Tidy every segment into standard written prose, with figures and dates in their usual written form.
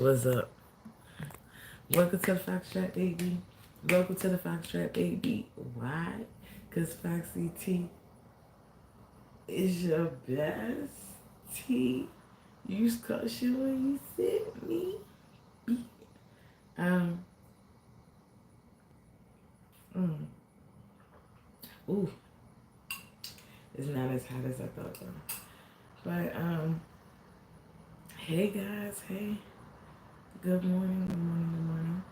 What's up? Welcome to the Foxtrot Baby. Welcome to the Foxtrot Baby. Why? Because Foxy T is your best T. Use caution when you sit me. Um, mm. Ooh, it's not as hot as I thought though. But, hey guys, hey. Good morning, good morning, good morning.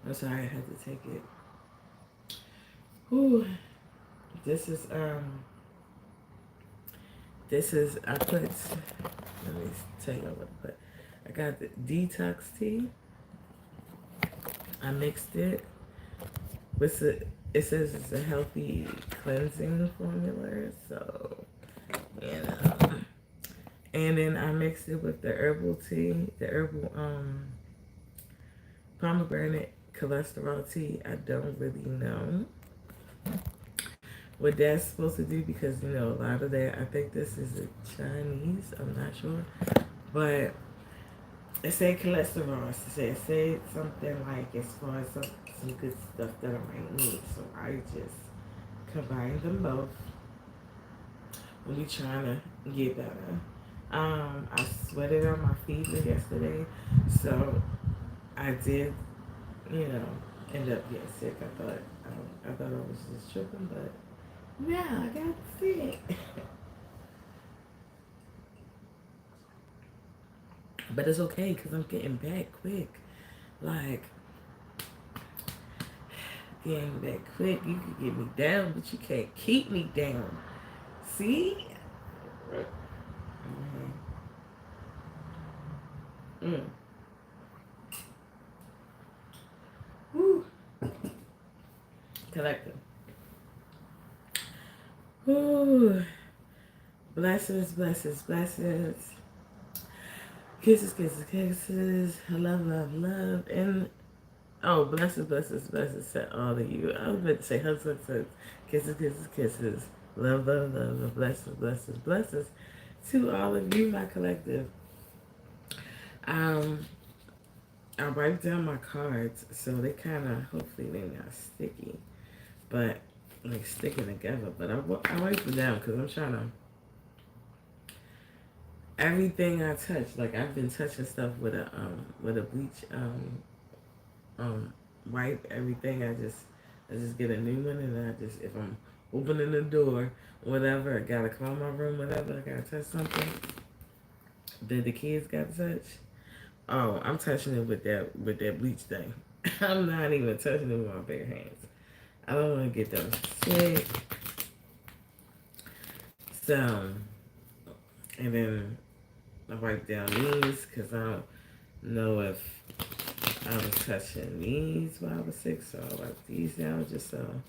I'm sorry I had to take it. Ooh, this is, I put, let me tell you what I put. I got the detox tea. I mixed it with it says it's a healthy cleansing formula, so, you know. And then I mixed it with the herbal tea, the herbal, pomegranate cholesterol tea. I don't really know what that's supposed to do because, you know, a lot of that, I think this is a Chinese, I'm not sure. But it said cholesterol. It said something like as far as some good stuff that I might need. So I just combined them both. We'll be trying to get better. I sweated on my fever yesterday, so I did, you know, end up getting sick. I thought I was just tripping, but yeah, I got sick. But it's okay because I'm getting back quick. Like, getting back quick. You can get me down, but you can't keep me down. See? Mm-hmm. Woo. Collective. Woo. Blessings, blessings, blessings. Kisses, kisses, kisses. Love, love, love. And oh, blessings, blessings, blessings to all of you. I was meant to say hugs, hugs, hugs. Kisses, kisses, kisses. Love, love, love, love. Blessings, blessings, blessings to all of you, my collective. Um, I wiped down my cards, so they kind of, hopefully they're not sticky, but like sticking together. But I wiped them down because I'm trying to, everything I touch, like I've been touching stuff with a bleach, wipe everything. I just get a new one, and I just, if I'm opening the door, whatever, I gotta call my room, whatever, I gotta touch something that the kids got to touch. Oh, I'm touching it with that bleach thing. I'm not even touching it with my bare hands. I don't want to get them sick. So, and then I wipe down these because I don't know if I was touching these while I was sick. So I wipe these down just so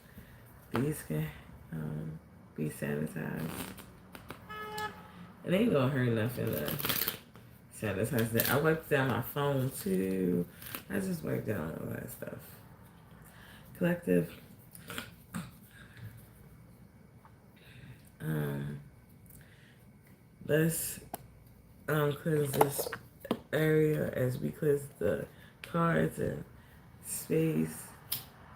these can be sanitized. It ain't gonna hurt nothing to sanitize that. I wiped down my phone too. I just wiped down all that stuff. Collective. Let's cleanse this area as we cleanse the cards and space.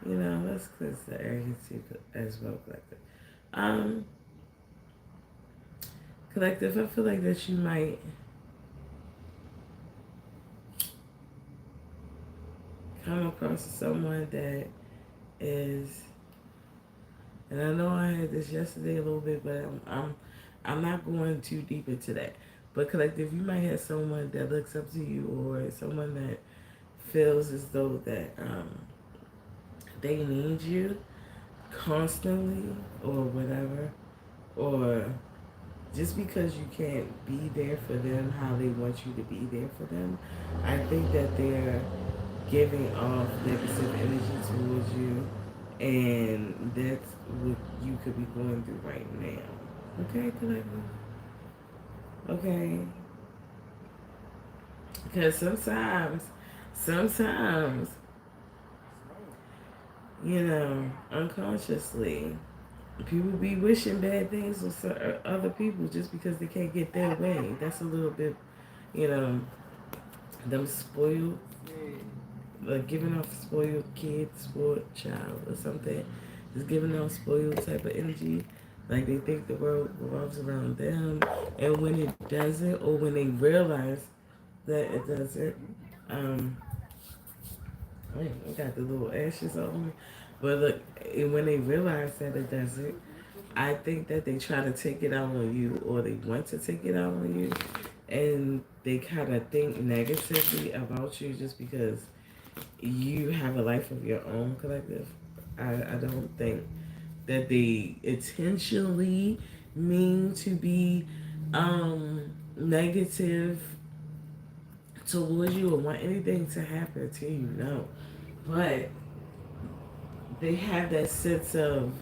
You know, let's cleanse the area too as well, collective. Um, Collective, I feel like that you might come across someone that is, and I know I had this yesterday a little bit, but I'm not going too deep into that. But collective, you might have someone that looks up to you, or someone that feels as though that they need you constantly, or whatever, or just because you can't be there for them how they want you to be there for them. I think that they're giving off negative energy towards you, and that's what you could be going through right now. Okay, collective? Okay. Because sometimes, you know, unconsciously, People be wishing bad things on other people just because they can't get their way. That's a little bit, you know, them spoiled, like giving off spoiled kid, spoiled child or something. Just giving off spoiled type of energy. Like they think the world revolves around them. And when it doesn't, or when they realize that it doesn't, um, I got the little ashes on me. But look, when they realize that it doesn't, I think that they try to take it out on you, or they want to take it out on you, and they kind of think negatively about you just because you have a life of your own, collective. I don't think that they intentionally mean to be negative towards you or want anything to happen to you, no. But they have that sense of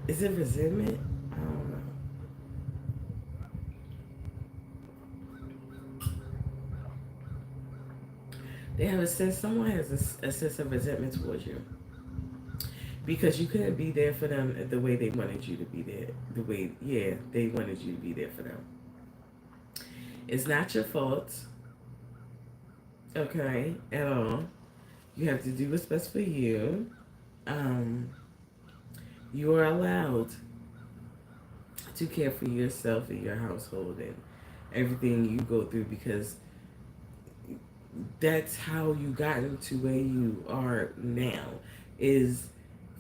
is it resentment? I don't know. They have a sense, someone has a sense of resentment towards you because you couldn't be there for them the way they wanted you to be there. The way, yeah, they wanted you to be there for them. It's not your fault, okay, at all. You have to do what's best for you. Um, you are allowed to care for yourself and your household and everything you go through because that's how you got into where you are now, is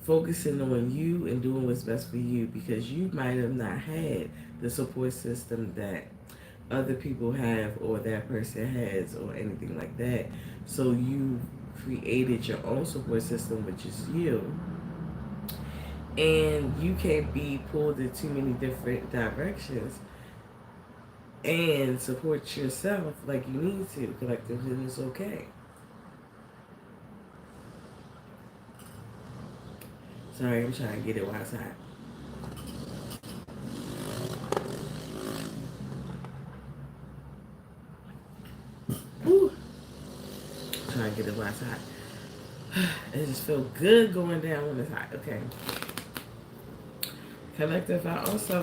focusing on you and doing what's best for you because you might have not had the support system that other people have or that person has or anything like that. So you created your own support system, which is you. And you can't be pulled in too many different directions and support yourself like you need to collectively, and it's okay. Sorry, I'm trying to get it while it's hot. Woo. Trying to get it while it's hot. It just feels good going down when it's hot. Okay. Collective, I also,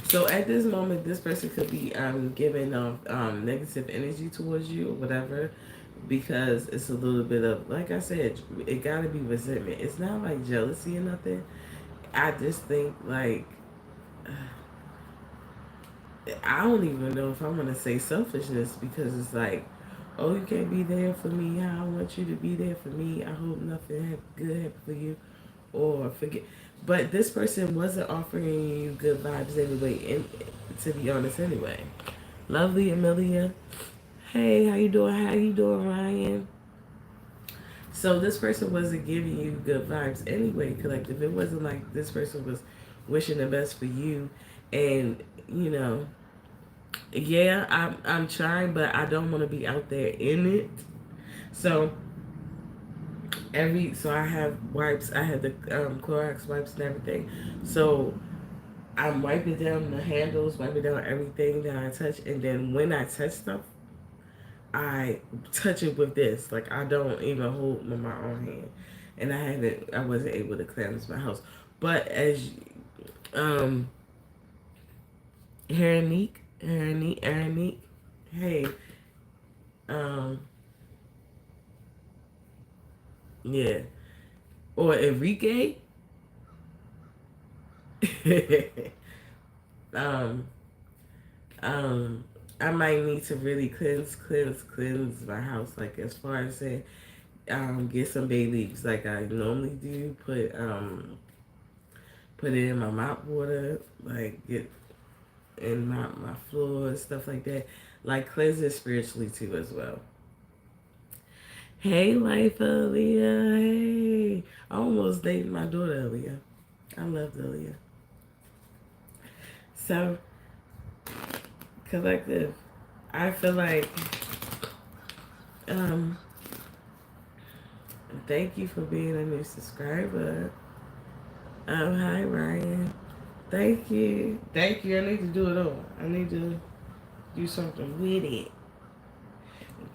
so at this moment, this person could be giving off negative energy towards you or whatever, because it's a little bit of, like I said, it gotta be resentment. It's not like jealousy or nothing. I just think like I don't even know if I want to say selfishness because it's like, oh, you can't be there for me. I want you to be there for me. I hope nothing good happens for you, or forget. But this person wasn't offering you good vibes anyway. And to be honest, anyway. Lovely Amelia. Hey, how you doing? How you doing, Ryan? So this person wasn't giving you good vibes anyway, collective. It wasn't like this person was wishing the best for you, and you know, yeah, I'm trying, but I don't want to be out there in it. So so I have wipes. I have the Clorox wipes and everything. So I'm wiping down the handles, wiping down everything that I touch, and then when I touch stuff, I touch it with this. Like I don't even hold with my own hand, and I wasn't able to cleanse my house. But as um, Heronique, hey, um, yeah, or Enrique, um, I might need to really cleanse my house. Like as far as saying, get some bay leaves like I normally do. Put it in my mop water. Like get in my floor, stuff like that. Like cleanse it spiritually too as well. Hey, life, Aaliyah. Hey, I almost dated my daughter, Aaliyah. I love Aaliyah. So, collective, I feel like, um, thank you for being a new subscriber. Hi, Ryan. Thank you. Thank you. I need to do it all. I need to do something with it.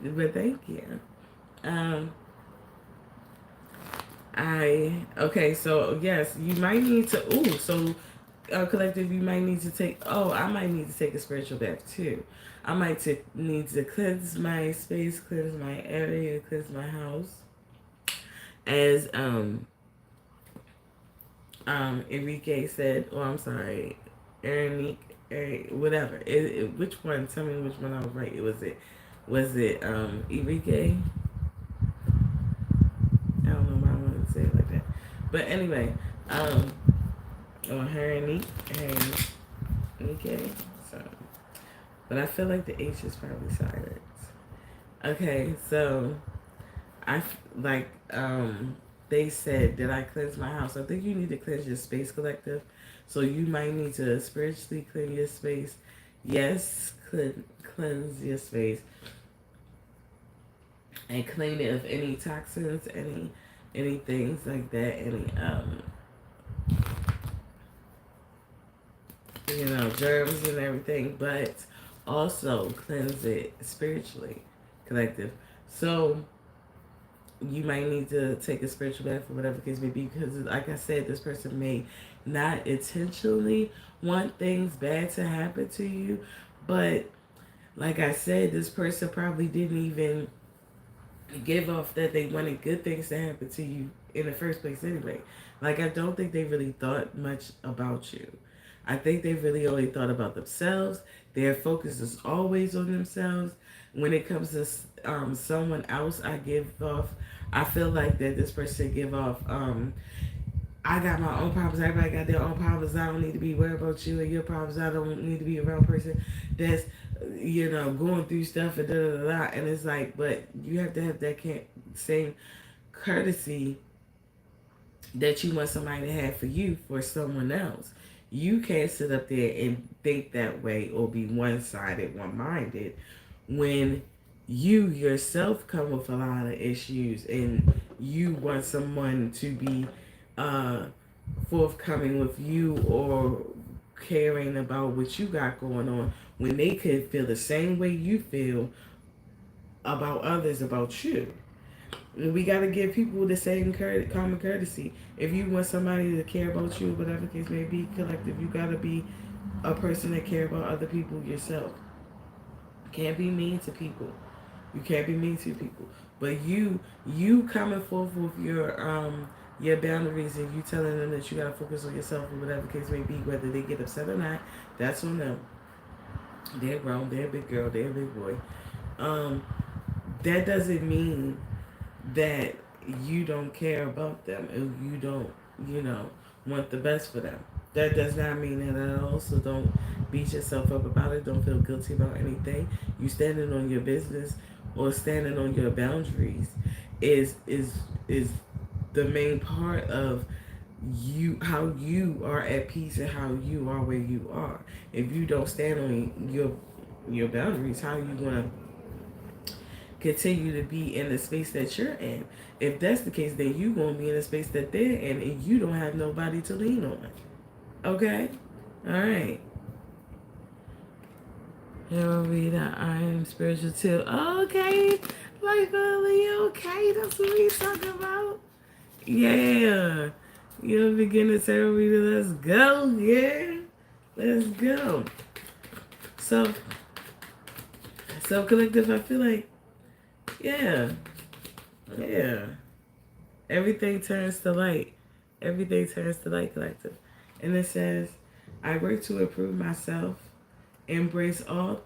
But thank you. Um, Okay, so yes, you might need to, collective, you might need to take, I might need to take a spiritual bath too. I might need to cleanse my space, cleanse my area, cleanse my house. As Enrique said, I'm sorry, Aaron, whatever. Which one? Tell me which one I was right. Was it Enrique? I don't know why I wanted to say it like that. But anyway, her and Enrique. So, but I feel like the H is probably silent. Okay, so I like they said that I cleanse my house. I think you need to cleanse your space, collective. So you might need to spiritually clean your space. Yes, cleanse your space and clean it of any toxins, any things like that, any germs and everything, but also cleanse it spiritually, collective. So you might need to take a spiritual bath or whatever the case may be, because like I said, this person may not intentionally want things bad to happen to you, but like I said, this person probably didn't even give off that they wanted good things to happen to you in the first place anyway. Like, I don't think they really thought much about you. I think they really only thought about themselves. Their focus is always on themselves. When it comes to someone else, I feel like that this person give off, I got my own problems. Everybody got their own problems. I don't need to be worried about you and your problems. I don't need to be around a person that's, going through stuff and da da da da. And it's like, but you have to have that same courtesy that you want somebody to have for you for someone else. You can't sit up there and think that way or be one-sided, one-minded when you yourself come with a lot of issues and you want someone to be uh, forthcoming with you or caring about what you got going on when they could feel the same way you feel about others about you. We got to give people the same common courtesy. If you want somebody to care about you, whatever the case may be, collective, you got to be a person that care about other people yourself. Can't be mean to people. You can't be mean to people. But you coming forth with your boundaries and you telling them that you gotta focus on yourself or whatever the case may be, whether they get upset or not, that's on them. They're grown, they're a big girl, they're a big boy. That doesn't mean that you don't care about them and you don't, want the best for them. That does not mean that at all. So don't beat yourself up about it. Don't feel guilty about anything. You standing on your business or standing on your boundaries is the main part of how you are at peace and how you are where you are. If you don't stand on your boundaries, how are you gonna continue to be in the space that you're in? If that's the case, then you gonna be in the space that they're in, and you don't have nobody to lean on. Okay, all right. Here we the I am spiritual too. Okay, like okay, that's what we talking about. Yeah, you're beginning to read. Let's go, yeah, let's go. So, collective. I feel like, yeah. Yeah. Everything turns to light. Everything turns to light, collective. And it says, I work to improve myself, embrace all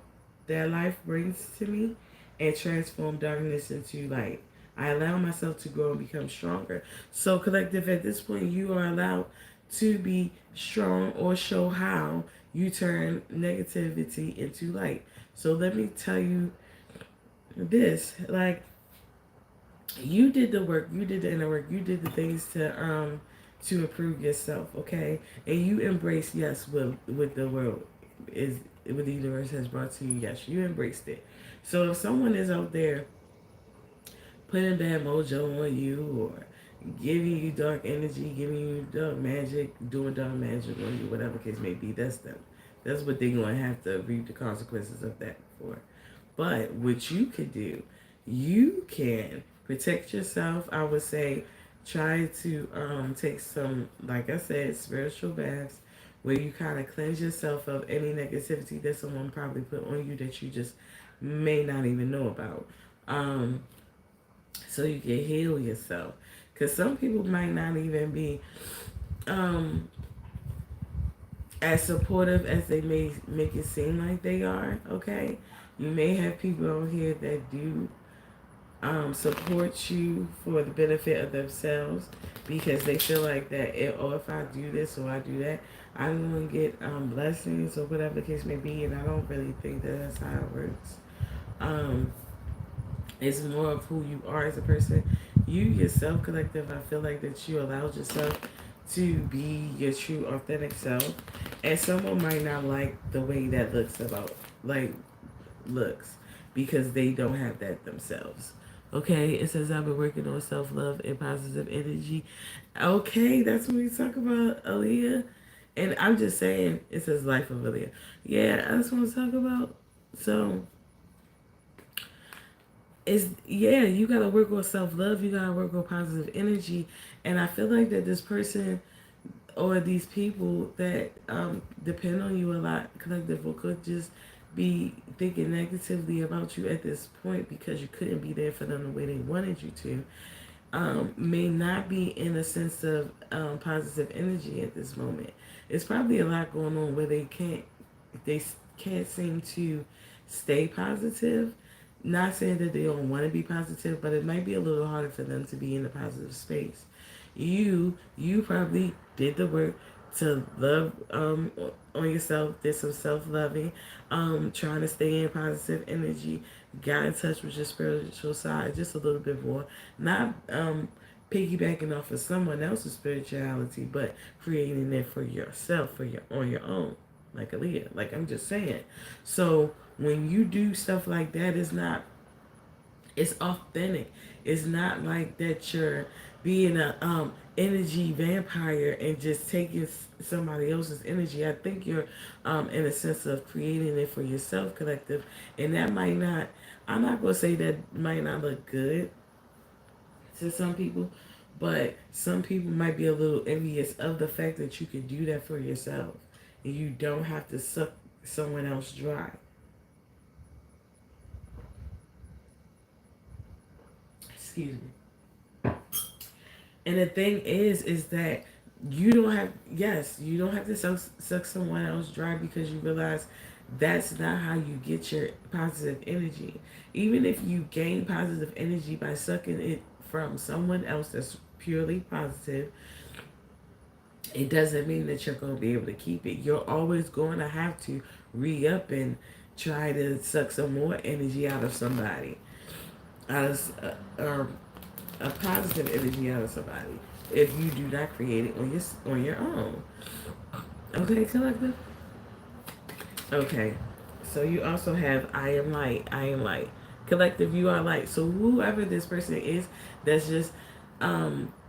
that life brings to me, and transform darkness into light. I allow myself to grow and become stronger. So, collective, at this point, you are allowed to be strong or show how you turn negativity into light. So, let me tell you this. Like, you did the work, you did the inner work, you did the things to improve yourself, okay? And you embrace, yes, what the world is, what the universe has brought to you. Yes, you embraced it. So if someone is out there putting bad mojo on you or giving you dark energy, giving you dark magic, doing dark magic on you, whatever case may be, that's them. That's what they're going to have to reap the consequences of that for. But what you could do, you can protect yourself. I would say Try to take some, like I said, spiritual baths where you kind of cleanse yourself of any negativity that someone probably put on you that you just may not even know about. Um, so you can heal yourself. Because some people might not even be um, as supportive as they may make it seem like they are, okay? You may have people on here that do support you for the benefit of themselves because they feel like that if I do this or I do that, I'm going to get blessings or whatever the case may be, and I don't really think that that's how it works. Um, it's more of who you are as a person. You yourself, collective, I feel like that you allowed yourself to be your true authentic self, and someone might not like the way that looks because they don't have that themselves. Okay, it says I've been working on self love and positive energy. Okay, that's what we talk about, Aaliyah. And I'm just saying, it says life of Aaliyah. Yeah, that's what I'm talking about. So it's, yeah, you gotta work on self love. You gotta work on positive energy. And I feel like that this person or these people that depend on you a lot, collective, or could just be thinking negatively about you at this point because you couldn't be there for them the way they wanted you to, may not be in a sense of positive energy at this moment. It's probably a lot going on where they can't seem to stay positive. Not saying that they don't want to be positive, but it might be a little harder for them to be in a positive space. You probably did the work to love on yourself, did some self-loving, trying to stay in positive energy, got in touch with your spiritual side just a little bit more, not piggybacking off of someone else's spirituality, but creating it for yourself, for your on your own, like Aaliyah. Like I'm just saying. So when you do stuff like that, it's authentic. It's not like that you're being a energy vampire and just taking somebody else's energy. I think you're in a sense of creating it for yourself, collective, and that might not. I'm not gonna say that might not look good to some people, but some people might be a little envious of the fact that you can do that for yourself and you don't have to suck someone else dry. Excuse me. And the thing is that you don't have to suck someone else dry because you realize that's not how you get your positive energy. Even if you gain positive energy by sucking it from someone else that's purely positive, it doesn't mean that you're going to be able to keep it. You're always going to have to re up and try to suck some more energy out of somebody, out of a positive energy out of somebody if you do not create it on your own. Okay, collective. Okay, so you also have I am light. I am light. Collective, you are light. So whoever this person is, that's just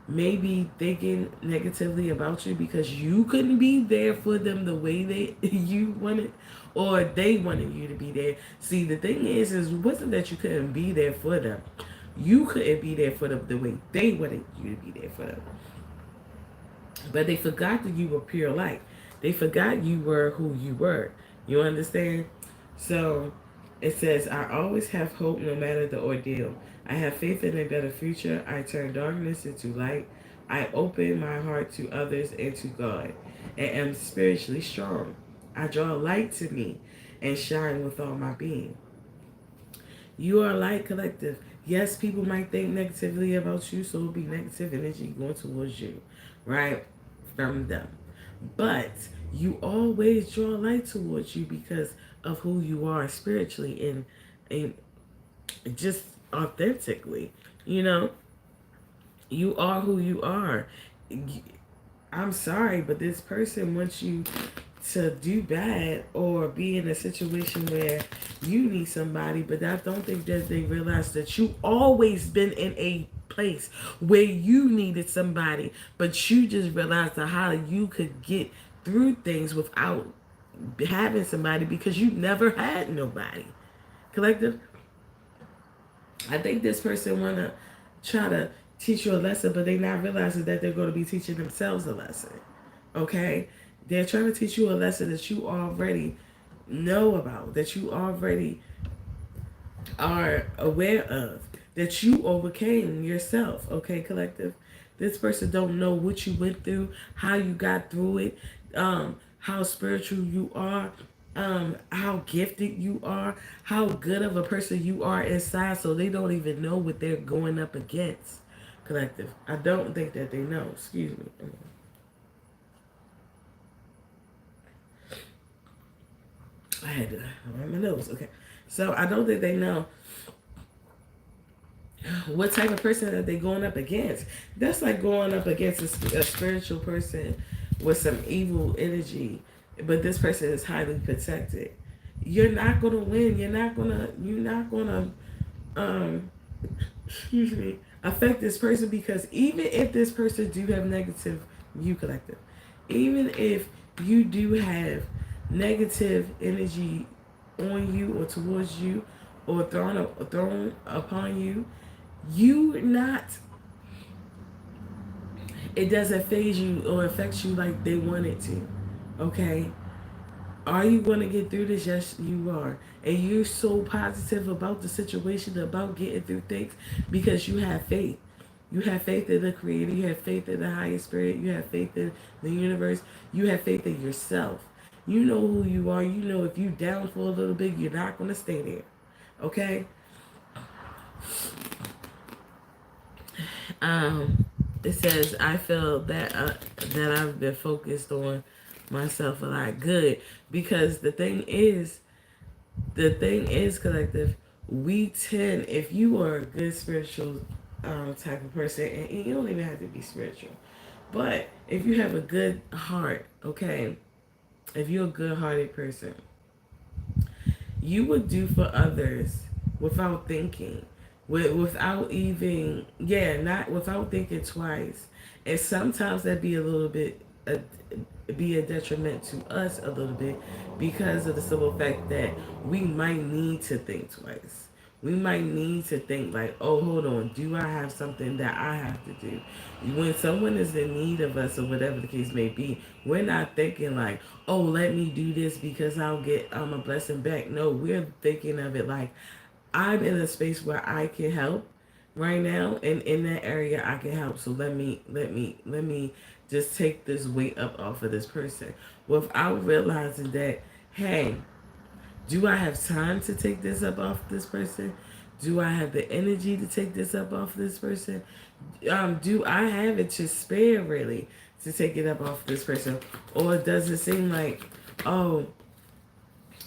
maybe thinking negatively about you because you couldn't be there for them the way they you wanted, or they wanted you to be there. See, the thing is it wasn't that you couldn't be there for them. You couldn't be there for them the way they wanted you to be there for them. But they forgot that you were pure light. They forgot you were who you were. You understand? So it says, I always have hope no matter the ordeal. I have faith in a better future. I turn darkness into light. I open my heart to others and to God, and am spiritually strong. I draw light to me and shine with all my being. You are light, collective. Yes, people might think negatively about you, so it'll be negative energy going towards you, right? From them. But you always draw light towards you because of who you are spiritually and just authentically. You know, you are who you are. I'm sorry, but this person wants you to do bad or be in a situation where you need somebody, but I don't think that they realize that you always been in a place where you needed somebody, but you just realized how you could get through things without having somebody because you never had nobody. Collective, I think this person wanna try to teach you a lesson, but they not realizing that they're going to be teaching themselves a lesson. Okay? They're trying to teach you a lesson that you already know about, that you already are aware of, that you overcame yourself. Okay, collective? This person don't know what you went through, how you got through it, how spiritual you are, how gifted you are, how good of a person you are inside, so they don't even know what they're going up against. Collective. I don't think that they know. Excuse me. I had to run my nose. Okay. So I don't think they know what type of person are they going up against. That's like going up against a spiritual person with some evil energy, but this person is highly protected. You're not gonna win. You're not gonna um excuse me, affect this person, because even if this person do have negative, you collective, even if you do have negative energy on you or towards you, or thrown upon you, you not, it doesn't phase you or affect you like they want it to. Okay? Are you going to get through this? Yes, you are. And you're so positive about the situation, about getting through things, because you have faith. You have faith in the Creator. You have faith in the higher spirit. You have faith in the universe. You have faith in yourself. You know who you are. You know if you down for a little bit, you're not going to stay there. Okay? It says, I feel that I've been focused on myself a lot. Good. Because the thing is, collective, we tend, if you are a good spiritual type of person, and you don't even have to be spiritual, but if you have a good heart, okay, if you're a good hearted person, you would do for others without thinking, without even, yeah, not without thinking twice. And sometimes that be a little bit, be a detriment to us a little bit, because of the simple fact that we might need to think twice. We might need to think like, oh, hold on, do I have something that I have to do? When someone is in need of us, or whatever the case may be, we're not thinking like, oh, let me do this because I'll get a blessing back. No, we're thinking of it like, I'm in a space where I can help right now, and in that area I can help. So let me just take this weight up off of this person, without realizing that, hey, do I have time to take this up off this person? Do I have the energy to take this up off this person? Do I have it to spare, really, to take it up off this person? Or does it seem like, oh,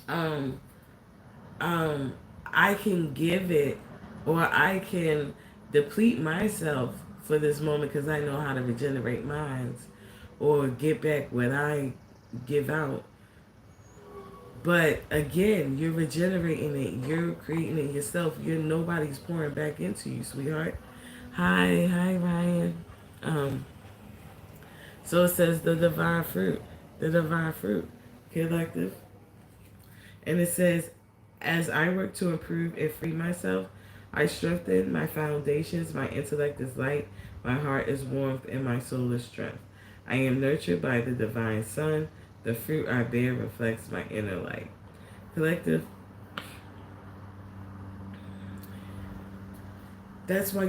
um, um, I can give it, or I can deplete myself for this moment because I know how to regenerate minds, or get back what I give out. But again, you're regenerating it. You're creating it yourself. Nobody's pouring back into you, sweetheart. Hi, Ryan. Um, so it says the divine fruit, collective, and it says, as I work to improve and free myself, I strengthen my foundations. My intellect is light, my heart is warmth, and my soul is strength. I am nurtured by the divine sun. The fruit I bear reflects my inner light. Collective, that's why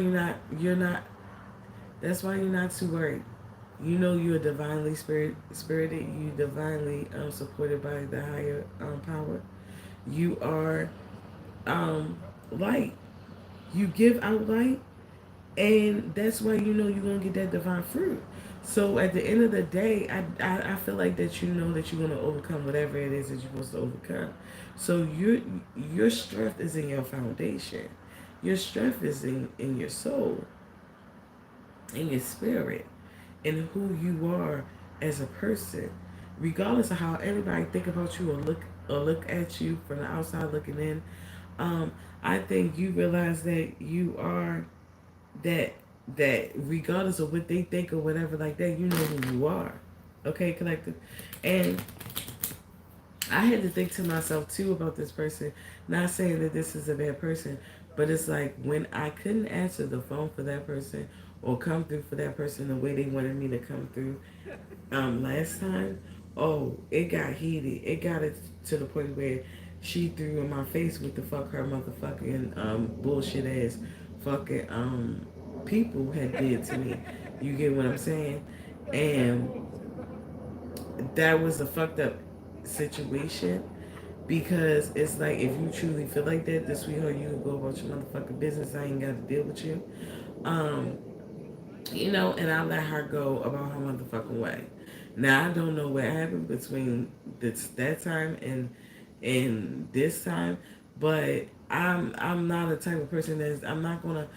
that's why you're not too worried. You know you're divinely spirited. You divinely supported by the higher power. You are light. You give out light, and that's why you know you're gonna get that divine fruit. So at the end of the day, I feel like that you know that you're gonna overcome whatever it is that you're supposed to overcome. So your strength is in your foundation. Your strength is in your soul, in your spirit, in who you are as a person, regardless of how everybody think about you, or look at you from the outside looking in. I think you realize that you are that regardless of what they think or whatever like that, you know who you are. Okay, collective. And I had to think to myself too about this person. Not saying that this is a bad person, but it's like when I couldn't answer the phone for that person, or come through for that person the way they wanted me to come through last time, oh, it got heated. It got it to the point where she threw in my face with the fuck her motherfucking bullshit ass fucking people had did to me. You get what I'm saying? And that was a fucked up situation because it's like if you truly feel like that, this sweetheart, you can go about your motherfucking business. I ain't got to deal with you. Um, and I let her go about her motherfucking way. Now I don't know what happened between that time and this time, but I'm not a type of person that's I'm not gonna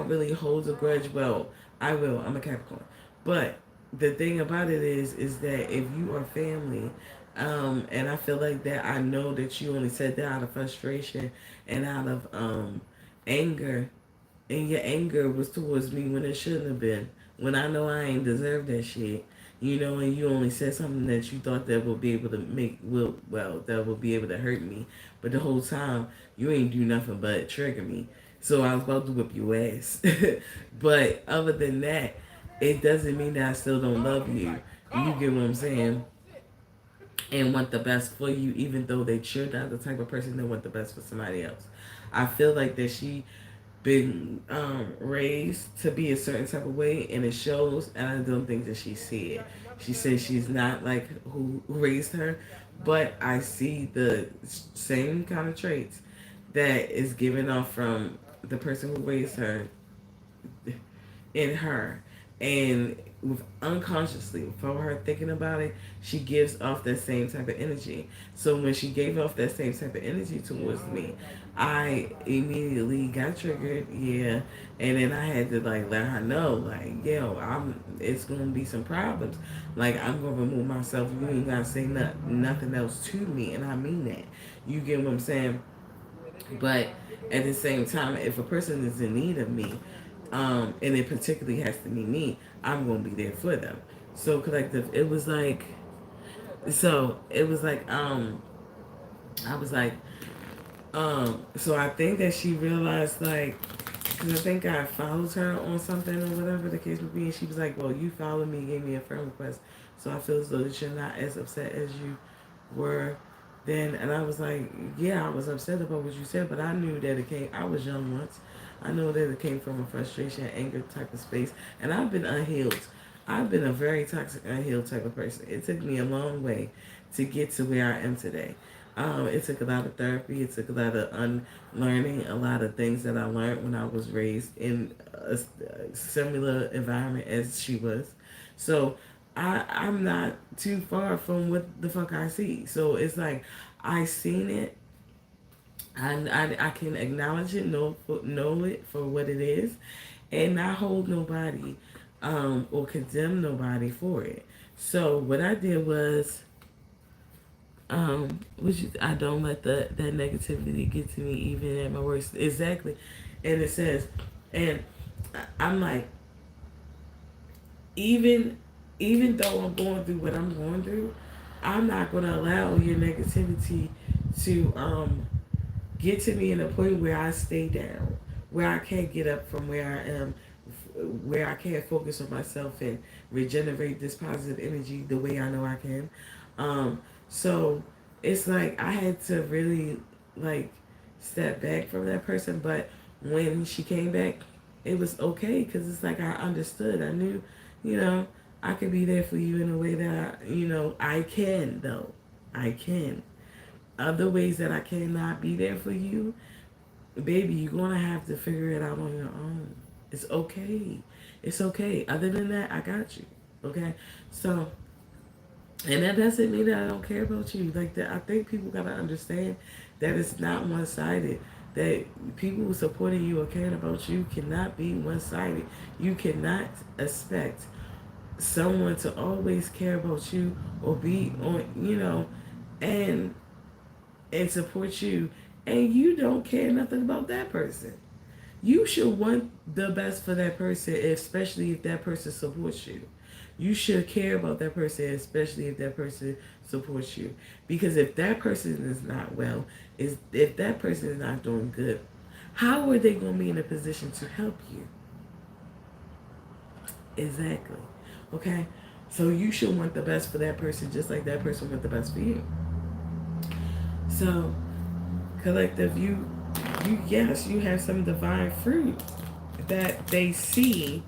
really hold a grudge. Well, I will. I'm a Capricorn, but the thing about it is that if you are family, and I feel like that I know that you only said that out of frustration and out of anger, and your anger was towards me when it shouldn't have been. When I know I ain't deserve that shit, and you only said something that you thought that would be able to that would be able to hurt me, but the whole time you ain't do nothing but trigger me. So I was about to whip your ass. But other than that, it doesn't mean that I still don't love you. You get what I'm saying? And want the best for you, even though that you're not the type of person that want the best for somebody else. I feel like that she been raised to be a certain type of way, and it shows. And I don't think that she see it. She says she's not like who raised her, but I see the same kind of traits that is given off from the person who raised her in her. And with unconsciously, without her thinking about it, she gives off that same type of energy. So when she gave off that same type of energy towards me, I immediately got triggered, yeah. And then I had to like let her know, like, yo, it's gonna be some problems. Like I'm gonna remove myself. You ain't gotta say nothing else to me, and I mean that. You get what I'm saying? But at the same time, if a person is in need of me, and it particularly has to be me, I'm gonna be there for them. So collective, it was like, I was like, so I think that she realized like, because I think I followed her on something or whatever the case would be, and she was like, well, you followed me, gave me a friend request, so I feel as though that you're not as upset as you were then. And I was like, yeah, I was upset about what you said, but I knew that it came, I was young once. I know that it came from a frustration, anger type of space. And I've been unhealed. I've been a very toxic, unhealed type of person. It took me a long way to get to where I am today. It took a lot of therapy. It took a lot of unlearning a lot of things that I learned when I was raised in a similar environment as she was. So I'm not too far from what the fuck I see. So it's like I seen it. I can acknowledge it, know it for what it is, and not hold nobody or condemn nobody for it. So what I did was, I don't let that negativity get to me even at my worst. Exactly, and it says, and I'm like, even even though I'm going through what I'm going through, I'm not gonna allow your negativity to get to me in a point where I stay down, where I can't get up from where I am, where I can't focus on myself and regenerate this positive energy the way I know I can. So it's like I had to really like step back from that person, but when she came back, it was okay because it's like I understood. I knew, you know, I could be there for you in a way that I can though. I can. Other ways that I cannot be there for you, baby, you're gonna have to figure it out on your own. It's okay. It's okay. Other than that, I got you. Okay? So, and that doesn't mean that I don't care about you. Like that, I think people gotta understand that it's not one sided. That people supporting you or caring about you cannot be one sided. You cannot expect someone to always care about you or be on, and support you, and you don't care nothing about that person. You should want the best for that person, especially if that person supports you. You should care about that person, especially if that person supports you. Because if that person is not well, if that person is not doing good, how are they going to be in a position to help you? Exactly. Okay? So you should want the best for that person just like that person want the best for you. So, collective, you yes, you have some divine fruit that they see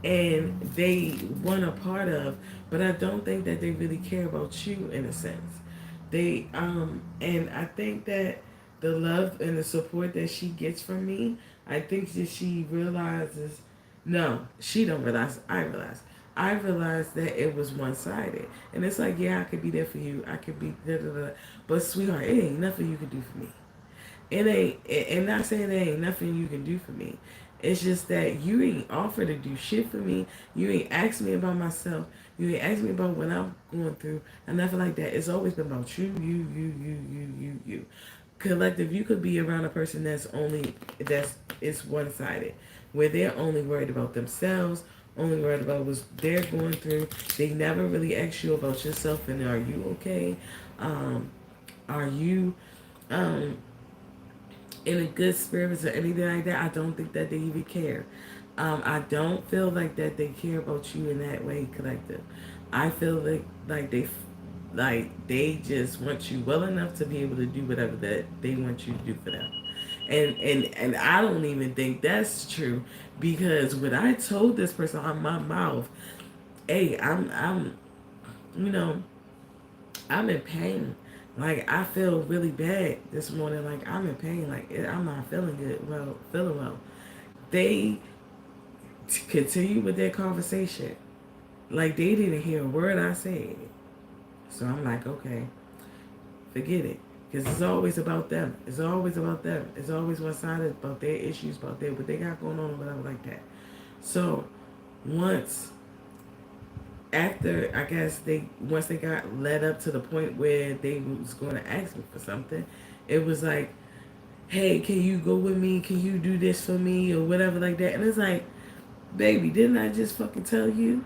and they want a part of, but I don't think that they really care about you in a sense. They and I think that the love and the support that she gets from me, I think that she realizes, no, she don't realize, I realize. I realized that it was one sided. And it's like, yeah, I could be there for you. I could be da da da. But sweetheart, it ain't nothing you can do for me. It ain't, and not saying there ain't nothing you can do for me. It's just that you ain't offered to do shit for me. You ain't asked me about myself. You ain't asked me about what I'm going through and nothing like that. It's always been about you. Collective, you could be around a person that's it's one sided, where they're only worried about themselves, only worried about what they're going through. They never really ask you about yourself and are you okay? Um, are you um in a good spirits or anything like that? I don't think that they even care. I don't feel like that they care about you in that way, collective. I feel like they just want you well enough to be able to do whatever that they want you to do for them. And I don't even think that's true because when I told this person on my mouth, hey, I'm you know, I'm in pain. Like I feel really bad this morning. Like I'm in pain. Like I'm not feeling good. Well, feeling well. They continue with their conversation. Like they didn't hear a word I said. So I'm like, okay, forget it. Because it's always about them. It's always about them. It's always one sided about their issues, about their what they got going on, whatever like that. So once after I guess they once they got led up to the point where they was going to ask me for something, it was like, hey, can you go with me? Can you do this for me or whatever like that? And it's like, baby, didn't I just fucking tell you?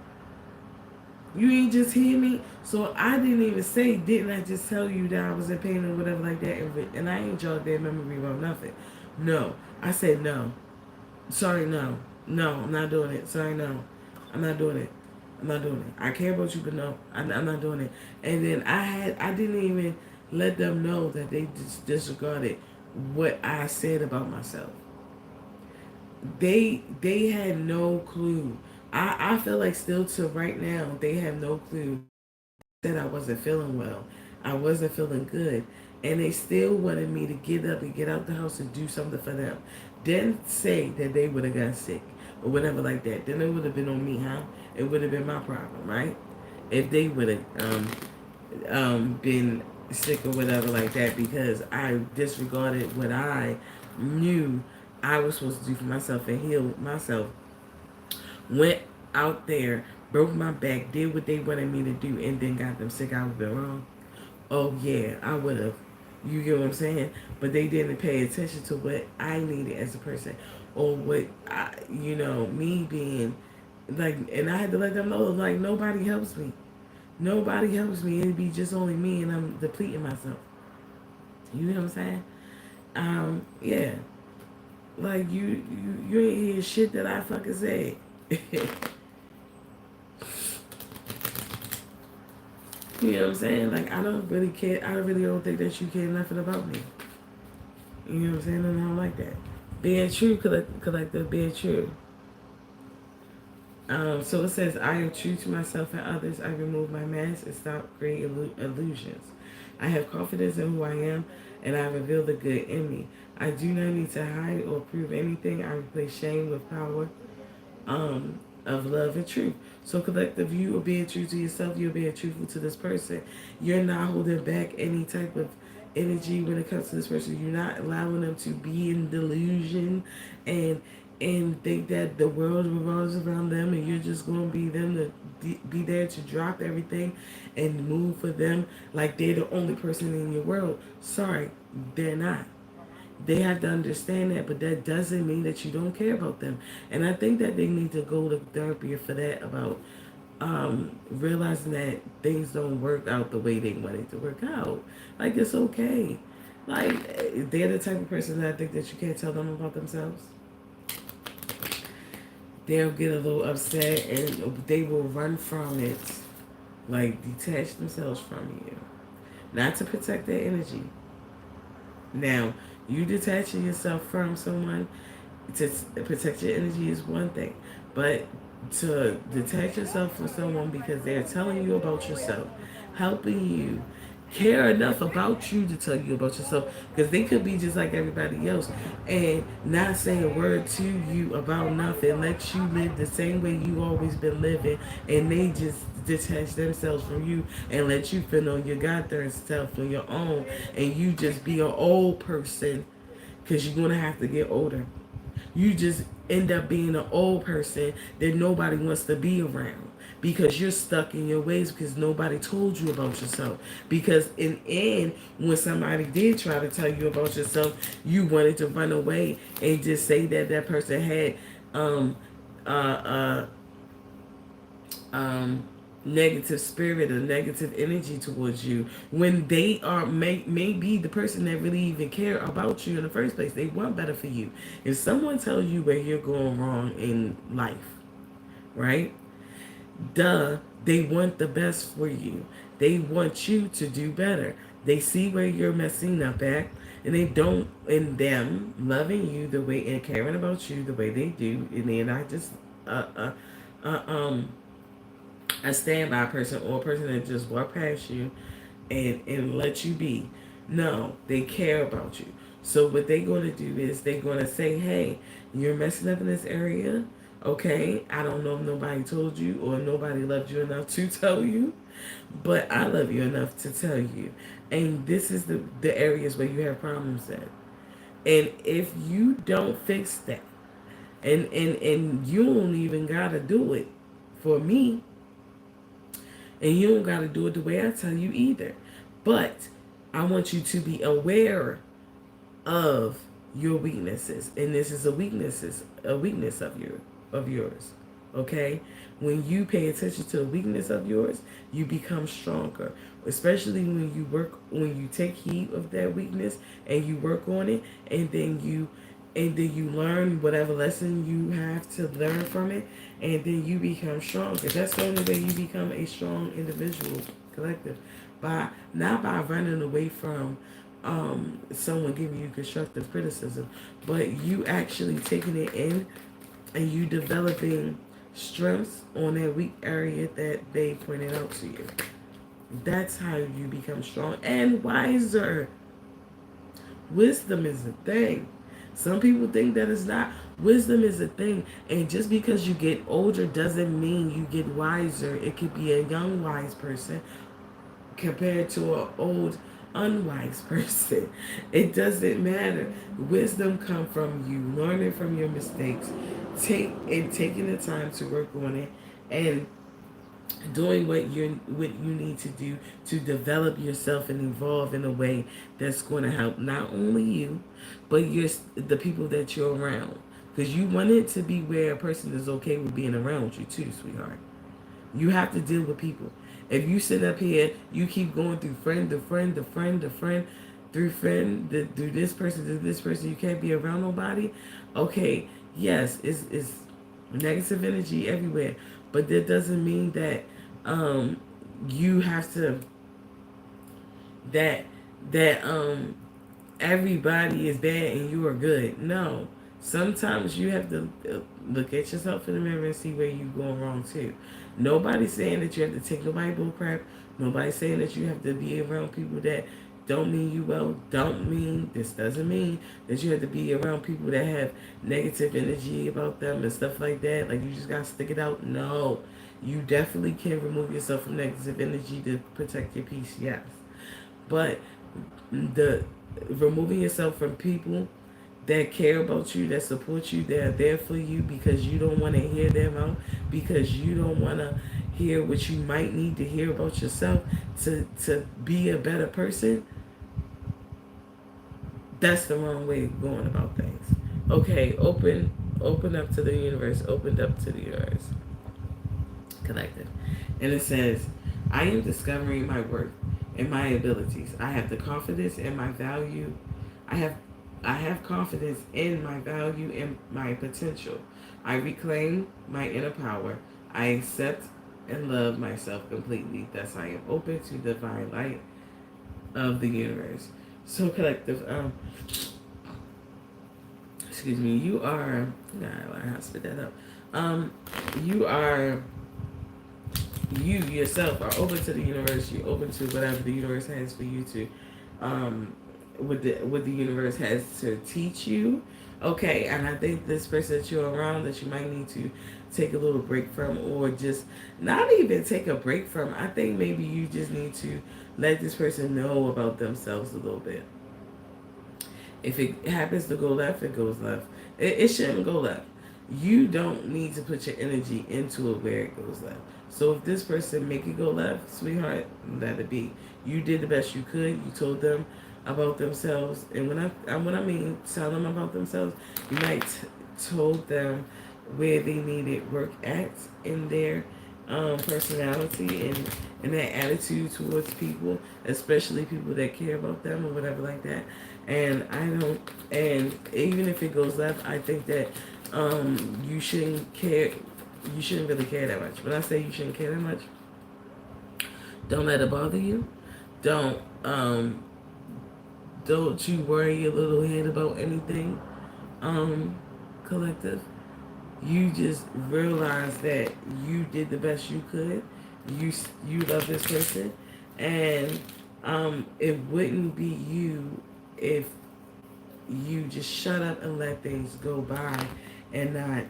You ain't just hear me. So I didn't even say, didn't I just tell you that I was in pain or whatever like that? And I ain't jogged their memory about nothing. No, I said no. Sorry, no. No, I'm not doing it. Sorry, no. I'm not doing it. I'm not doing it. I care about you, but no, I'm not doing it. And then I didn't even let them know that they just disregarded what I said about myself. They had no clue. I feel like still to right now they have no clue that I wasn't feeling well. I wasn't feeling good. And they still wanted me to get up and get out the house and do something for them. Didn't say that they would have got sick or whatever like that. Then it would have been on me, huh? It would have been my problem, right? If they would have been sick or whatever like that because I disregarded what I knew I was supposed to do for myself and heal myself. Went out there, broke my back, did what they wanted me to do, and then got them sick. I would have been wrong. Oh yeah, I would have. You get what I'm saying? But they didn't pay attention to what I needed as a person, or what me being like. And I had to let them know, like nobody helps me. Nobody helps me. It'd be just only me, and I'm depleting myself. You know what I'm saying? Yeah. Like you ain't hear shit that I fucking said. You know what I'm saying? Like I don't really care. I really don't think that you care nothing about me. You know what I'm saying? And I don't like that. Being true, collective, being true. So it says, I am true to myself and others. I remove my mask and stop creating illusions. I have confidence in who I am, and I reveal the good in me. I do not need to hide or prove anything. I replace shame with power of love and truth. So collective, you are being true to yourself. You're being truthful to this person. You're not holding back any type of energy when it comes to this person. You're not allowing them to be in delusion and think that the world revolves around them and you're just going to be them to be there to drop everything and move for them like they're the only person in your world. Sorry, they're not. They have to understand that, but that doesn't mean that you don't care about them. And I think that they need to go to therapy for that about realizing that things don't work out the way they want it to work out. Like it's okay. Like, they're the type of person that I think that you can't tell them about themselves. They'll get a little upset and they will run from it, like detach themselves from you, not to protect their energy. Now, you detaching yourself from someone to protect your energy is one thing, but to detach yourself from someone because they're telling you about yourself, helping you, care enough about you to tell you about yourself, because they could be just like everybody else and not say a word to you about nothing, let you live the same way you always been living, and they just detach themselves from you and let you feel on your goddamn self on your own, and you just be an old person because you're gonna have to get older. You just end up being an old person that nobody wants to be around because you're stuck in your ways because nobody told you about yourself. Because in end, when somebody did try to tell you about yourself, you wanted to run away and just say that that person had um uh uh um negative spirit or negative energy towards you when they are may be the person that really even care about you in the first place. They want better for you. If someone tells you where you're going wrong in life, right, duh, they want the best for you. They want you to do better. They see where you're messing up at, and they don't, in them loving you the way and caring about you the way they do, and they're not just uh uh uh um a standby person or a person that just walk past you and let you be. No, they care about you. So what they're going to do is they're going to say, hey, you're messing up in this area. Okay, I don't know if nobody told you or nobody loved you enough to tell you, but I love you enough to tell you. And this is the areas where you have problems at. And if you don't fix that, and you don't even got to do it for me, and you don't got to do it the way I tell you either. But I want you to be aware of your weaknesses. And this is a weakness of yours. Okay? When you pay attention to the weakness of yours, you become stronger. Especially when you take heed of that weakness and you work on it, and then you learn whatever lesson you have to learn from it, and then you become stronger. That's the only way you become a strong individual, collective, by not by running away from someone giving you constructive criticism, but you actually taking it in and you developing strengths on that weak area that they pointed out to you. That's how you become strong and wiser. Wisdom is a thing. Some people think that it's not. Wisdom is a thing. And just because you get older doesn't mean you get wiser. It could be a young wise person compared to an old unwise person. It doesn't matter. Wisdom comes from you learning from your mistakes, taking the time to work on it, and doing what you need to do to develop yourself and evolve in a way that's going to help not only you but the people that you're around, because you want it to be where a person is okay with being around you too, sweetheart. You have to deal with people. If you sit up here, you keep going through friend to friend to friend to friend, through friend through this person to this person, you can't be around nobody. Okay, yes, it's negative energy everywhere, but that doesn't mean that um you have to that that everybody is bad and you are good. No. Sometimes you have to look at yourself in the mirror and see where you're going wrong too. Nobody's saying that you have to take nobody bull crap. Nobody's saying that you have to be around people that don't mean you well. This doesn't mean that you have to be around people that have negative energy about them and stuff like that. Like you just gotta stick it out. No. You definitely can remove yourself from negative energy to protect your peace, yes. But the removing yourself from people that care about you, that support you, that are there for you because you don't want to hear them out, because you don't want to hear what you might need to hear about yourself to be a better person, that's the wrong way of going about things. Okay, open up to the universe, opened up to the universe. Collective. And it says, I am discovering my worth. in my abilities. I have the confidence in my value. I have I have confidence in my value and my potential. I reclaim my inner power. I accept and love myself completely. Thus I am open to the divine light of the universe. So collective, excuse me, you are I have to spit that up. You are you yourself are open to the universe. You're open to whatever the universe has for you to, what the universe has to teach you. Okay, and I think this person that you're around that you might need to take a little break from, or just not even take a break from. I think maybe you just need to let this person know about themselves a little bit. If it happens to go left, it goes left. It shouldn't go left. You don't need to put your energy into it where it goes left. So if this person make it go left, sweetheart, let it be. You did the best you could. You told them about themselves, and when I mean tell them about themselves, you might told them where they needed work at in their personality and their attitude towards people, especially people that care about them or whatever like that. And I don't, and even if it goes left, I think that you shouldn't care. You shouldn't really care that much. When I say you shouldn't care that much, don't let it bother you. Don't don't you worry your little head about anything. Um, collective. You just realize that you did the best you could. You you love this person, and it wouldn't be you if you just shut up and let things go by, and not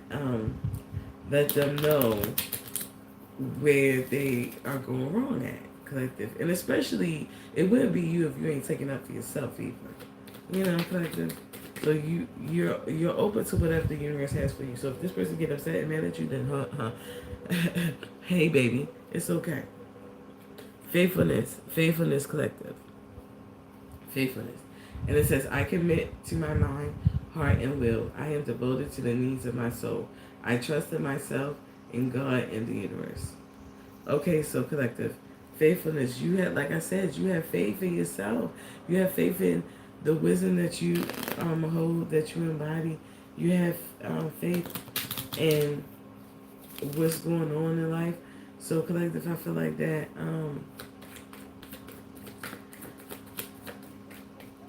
let them know where they are going wrong at, collective. And especially, it wouldn't be you if you ain't taking up for yourself either. You know, collective. So you're open to whatever the universe has for you. So if this person get upset and mad at you, then hey baby, it's okay. Faithfulness, collective, faithfulness. And it says, I commit to my mind, heart, and will. I am devoted to the needs of my soul. I trust in myself, in God, and the universe. Okay, so collective, faithfulness. You have, like I said, you have faith in yourself. You have faith in the wisdom that you hold, that you embody. You have faith in what's going on in life. So collective, I feel like that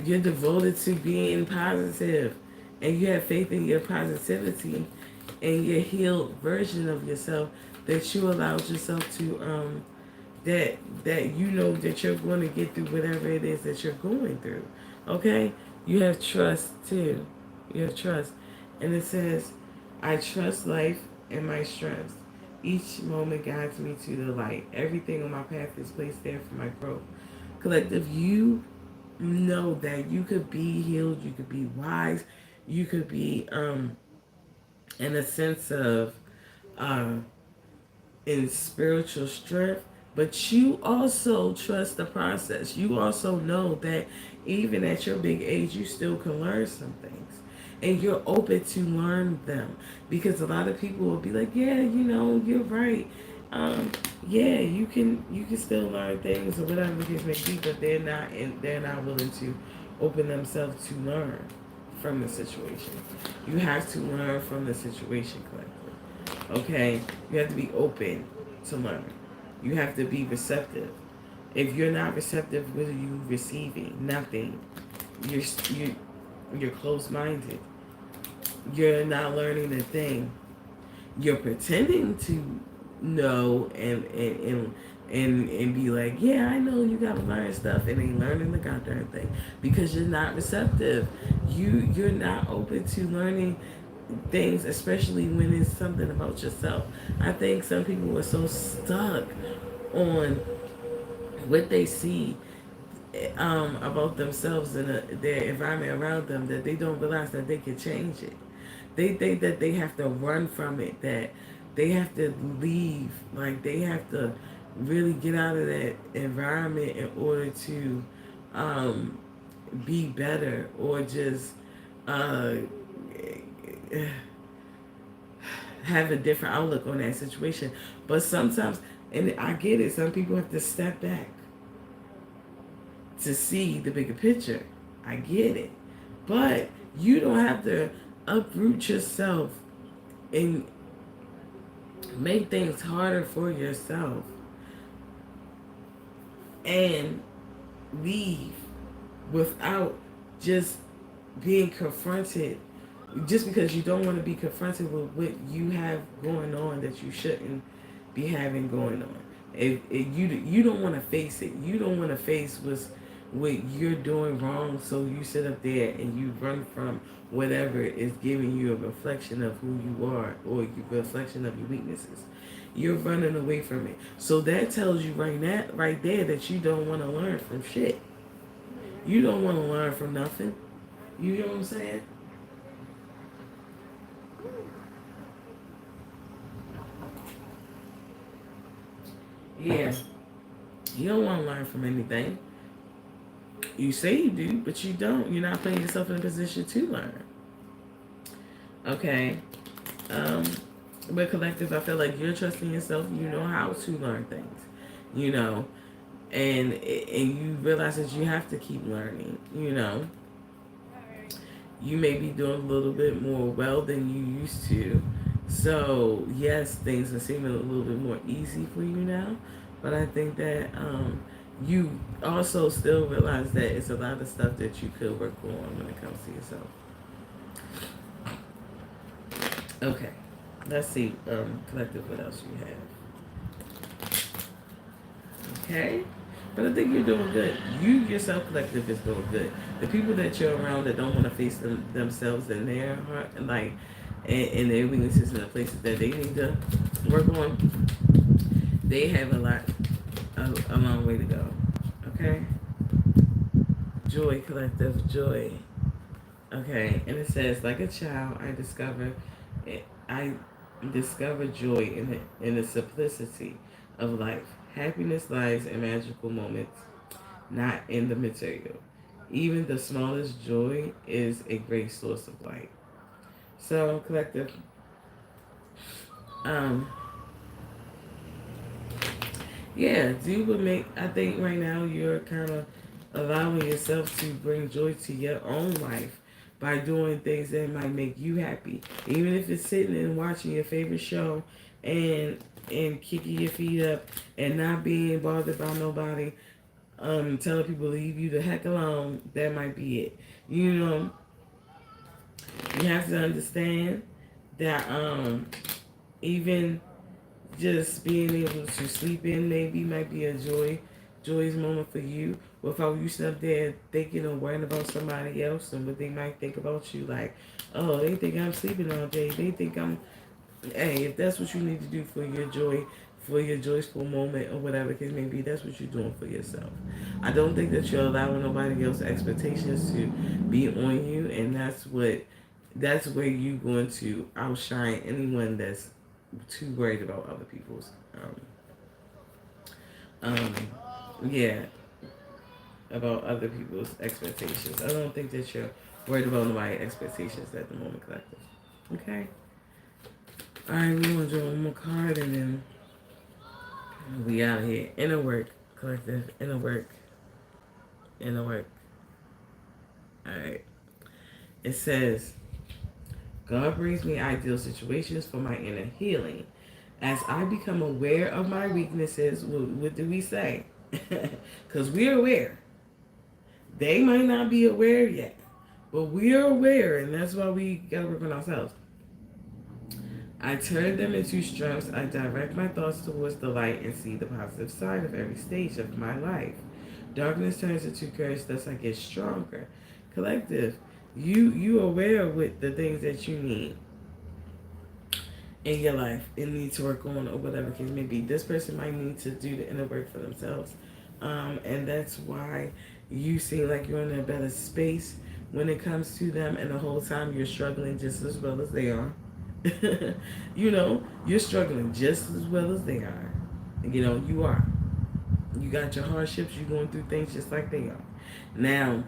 you're devoted to being positive, and you have faith in your positivity and your healed version of yourself, that you allowed yourself to that you know that you're going to get through whatever it is that you're going through. Okay? You have trust too. You have trust. And it says, I trust life and my strengths. Each moment guides me to the light. Everything on my path is placed there for my growth. Collective, you know that you could be healed, you could be wise, you could be in a sense of uh in spiritual strength, but you also trust the process. You also know that even at your big age, you still can learn some things. And you're open to learn them. Because a lot of people will be like, yeah, you know, you're right. Um, yeah, you can still learn things or whatever the case may be, but they're not willing to open themselves to learn from the situation. You have to learn from the situation, correctly. Okay? You have to be open to learn. You have to be receptive. If you're not receptive, what are you receiving? Nothing. You you're closed-minded. You're not learning a thing. You're pretending to know and be like, yeah, I know you gotta learn stuff, and ain't learning the goddamn thing because you're not receptive. You're not open to learning things, especially when it's something about yourself. I think some people are so stuck on what they see about themselves and their environment around them, that they don't realize that they can change it. They think that they have to run from it, that they have to leave, like they have to really get out of that environment in order to um, be better, or just uh, have a different outlook on that situation. But sometimes, and I get it, some people have to step back. to see the bigger picture. I get it. But you don't have to uproot yourself and make things harder for yourself and leave without just being confronted, just because you don't want to be confronted with what you have going on that you shouldn't be having going on. If you don't want to face it, you don't want to face what you're doing wrong, so you sit up there and you run from whatever is giving you a reflection of who you are or a reflection of your weaknesses. You're running away from it. So that tells you right there that you don't want to learn from shit. You don't want to learn from nothing. You know what I'm saying? Yeah. You don't want to learn from anything. You say you do, but you don't. You're not putting yourself in a position to learn. Okay. Um, but collective, I feel like you're trusting yourself. You know how to learn things. You know, and you realize that you have to keep learning. You know, you may be doing a little bit more well than you used to. So yes, things are seeming a little bit more easy for you now. But I think that you also still realize that it's a lot of stuff that you could work on when it comes to yourself. Okay, let's see, collective, what else you have. Okay, but I think you're doing good. You yourself, collective, is doing good. The people that you're around that don't want to face themselves and their heart and like and their weaknesses and the places that they need to work on, they have a long way to go. Okay, joy, collective, joy. Okay, and it says, like a child, I discover joy in the simplicity of life. Happiness lies in magical moments, not in the material. Even the smallest joy is a great source of light. So, collective, um, yeah, do what make. I think right now you're kind of allowing yourself to bring joy to your own life by doing things that might make you happy. Even if it's sitting and watching your favorite show and kicking your feet up and not being bothered by nobody, telling people to leave you the heck alone, that might be it. You know, you have to understand that even just being able to sleep in maybe might be a joyous moment for you without you sit up there thinking or worrying about somebody else and what they might think about you. Like, oh, they think I'm sleeping all day. They think I'm, hey, if that's what you need to do for your joy, for your joyful moment or whatever the case may be, that's what you're doing for yourself. I don't think that you're allowing nobody else's expectations to be on you, and that's where you're going to outshine anyone that's too worried about other people's um yeah, about other people's expectations. I don't think that you're worried about nobody's expectations at the moment, collective. Okay. Alright, we're gonna do one more card and then we out of here. Inner work, collective, inner work. Inner work. Alright. It says, God brings me ideal situations for my inner healing. As I become aware of my weaknesses, what do we say? Because we're aware. They might not be aware yet, but we are aware, and that's why we gotta work on ourselves. I turn them into strengths. I direct my thoughts towards the light and see the positive side of every stage of my life. Darkness turns into courage, thus I get stronger. Collective, you aware with the things that you need in your life and need to work on or whatever case may be. This person might need to do the inner work for themselves. And that's why you seem like you're in a better space when it comes to them, and the whole time you're struggling just as well as they are. You know, you're struggling just as well as they are. You know, you are. You got your hardships, you're going through things just like they are. Now,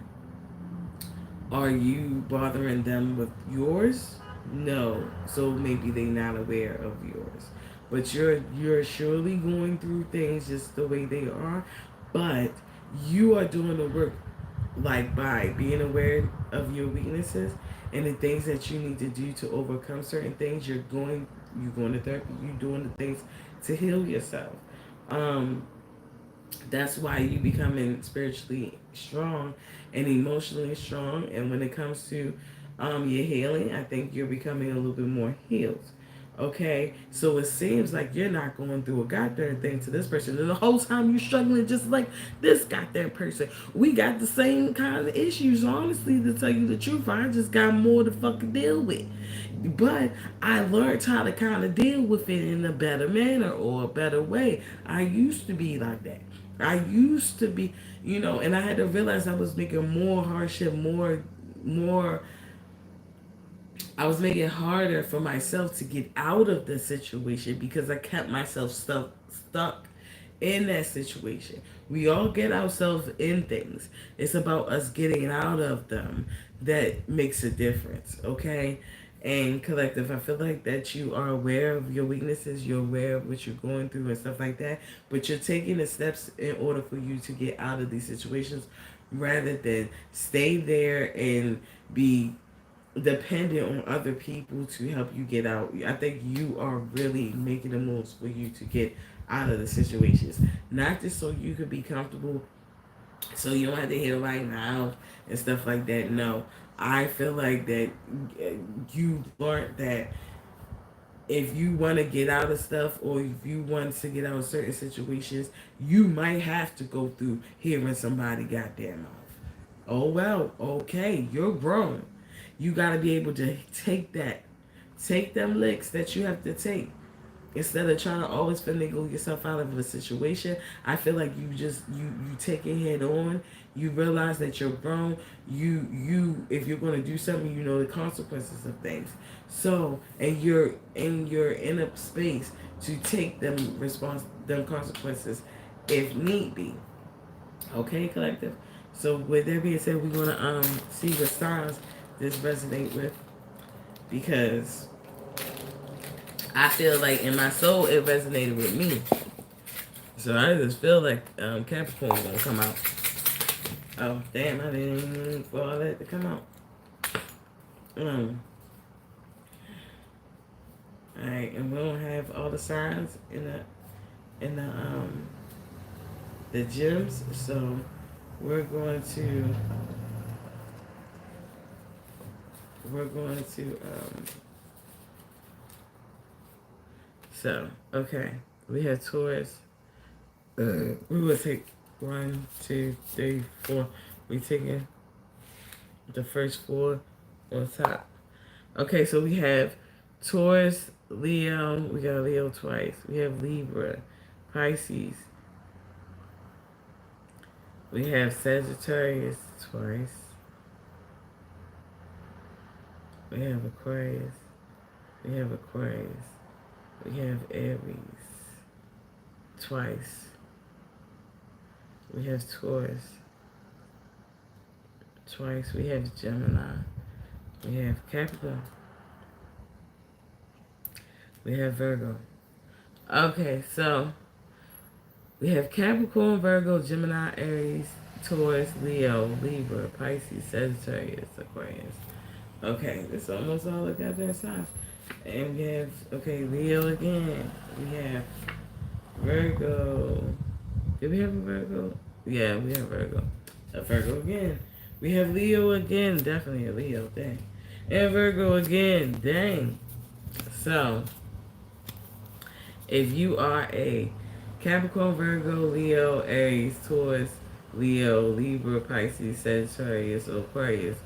are you bothering them with yours? No. So maybe they're not aware of yours. But you're surely going through things just the way they are. But you are doing the work, like by being aware of your weaknesses and the things that you need to do to overcome certain things. You're going to therapy, you're doing the things to heal yourself. um that's why you becoming spiritually strong and emotionally strong. And when it comes to your healing, I think you're becoming a little bit more healed. Okay, so it seems like you're not going through a goddamn thing to this person, and the whole time you're struggling just like this goddamn person. We got the same kind of issues. Honestly, to tell you the truth, I just got more to fucking deal with. But I learned how to kind of deal with it in a better manner or a better way. I used to be like that. I used to be, and I had to realize I was making more hardship, more. I was making it harder for myself to get out of the situation because I kept myself stuck in that situation. We all get ourselves in things. It's about us getting out of them that makes a difference, okay? And collective, I feel like that you are aware of your weaknesses, you're aware of what you're going through and stuff like that, but you're taking the steps in order for you to get out of these situations rather than stay there and be dependent on other people to help you get out. I think you are really making the moves for you to get out of the situations, not just so you could be comfortable, so you don't have to hear right now and stuff like that. No, I feel like that you learned that if you want to get out of stuff or if you want to get out of certain situations, you might have to go through hearing somebody goddamn mouth. Oh well, okay, you're grown. You gotta be able to take them licks that you have to take. Instead of trying to always finagle yourself out of a situation, I feel like you take it head on. You realize that you're grown. You if you're gonna do something, you know the consequences of things. So and you're in a space to take them consequences if need be. Okay, collective. So with that being said, we're gonna see what styles this resonate with, because I feel like in my soul it resonated with me. So I just feel like Capricorn gonna come out. Oh damn! I didn't mean for all that to come out. Um. All right, and we don't have all the signs in the gems. So we're going to we're going to so okay. We have Taurus. We will take 1, 2, 3, 4. We taking the first four on top. Okay, so we have Taurus, Leo. We got Leo twice. We have Libra, Pisces. We have Sagittarius twice. We have Aquarius. We have Aquarius. We have Aries twice. We have Taurus twice. We have Gemini. We have Capricorn. We have Virgo. Okay, so we have Capricorn, Virgo, Gemini, Aries, Taurus, Leo, Libra, Pisces, Sagittarius, Aquarius. Okay, that's almost all I got that signs. And we have, okay, Leo again. We have Virgo. Did we have a Virgo? Yeah, we have Virgo. A Virgo again. We have Leo again. Definitely a Leo. Dang. And Virgo again. Dang. So, if you are a Capricorn, Virgo, Leo, Aries, Taurus, Leo, Libra, Pisces, Sagittarius, or Aquarius,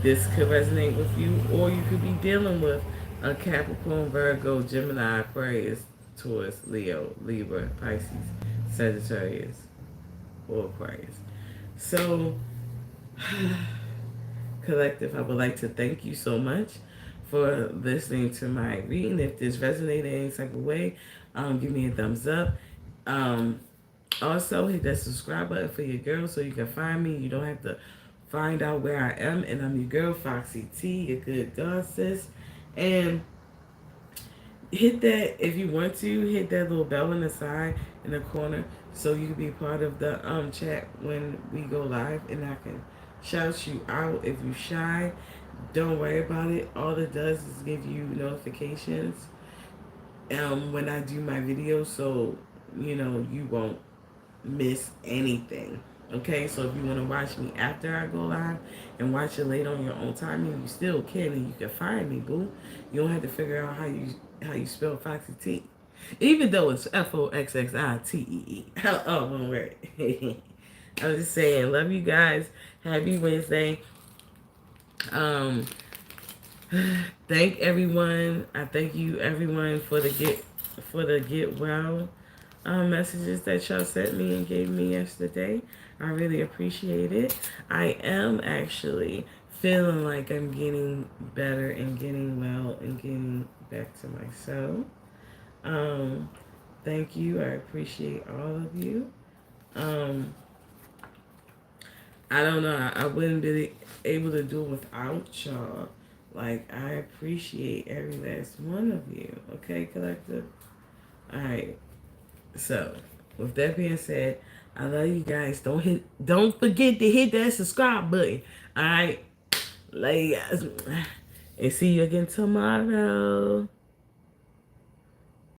this could resonate with you, or you could be dealing with a Capricorn, Virgo, Gemini, Aquarius, Taurus, Leo, Libra, Pisces, Sagittarius, or Aquarius. So, collective, I would like to thank you so much for listening to my reading. If this resonated in any type of way, give me a thumbs up. Um, Also, hit that subscribe button for your girl so you can find me. You don't have to find out where I am. And I'm your girl, Foxy T, your good God sis. And hit that, if you want to, hit that little bell on the side in the corner so you can be part of the chat when we go live, and I can shout you out. If you shy, don't worry about it. All it does is give you notifications when I do my videos, so you won't miss anything. Okay, so if you want to watch me after I go live and watch it later on your own time, you still can, and you can find me, boo. You don't have to figure out how you spell Foxy T, even though it's FOXXITEE. Oh, one word. I'm just saying, love you guys. Happy Wednesday. Um, thank everyone. I thank you everyone for the get well messages that y'all sent me and gave me yesterday. I really appreciate it. I am actually feeling like I'm getting better and getting well and getting back to myself. Um, Thank you. I appreciate all of you. Um, I don't know. I wouldn't be able to do it without y'all. Like, I appreciate every last one of you. Okay, collective? All right. So, with that being said, I love you guys. Don't forget to hit that subscribe button. All right. Love you guys. And see you again tomorrow.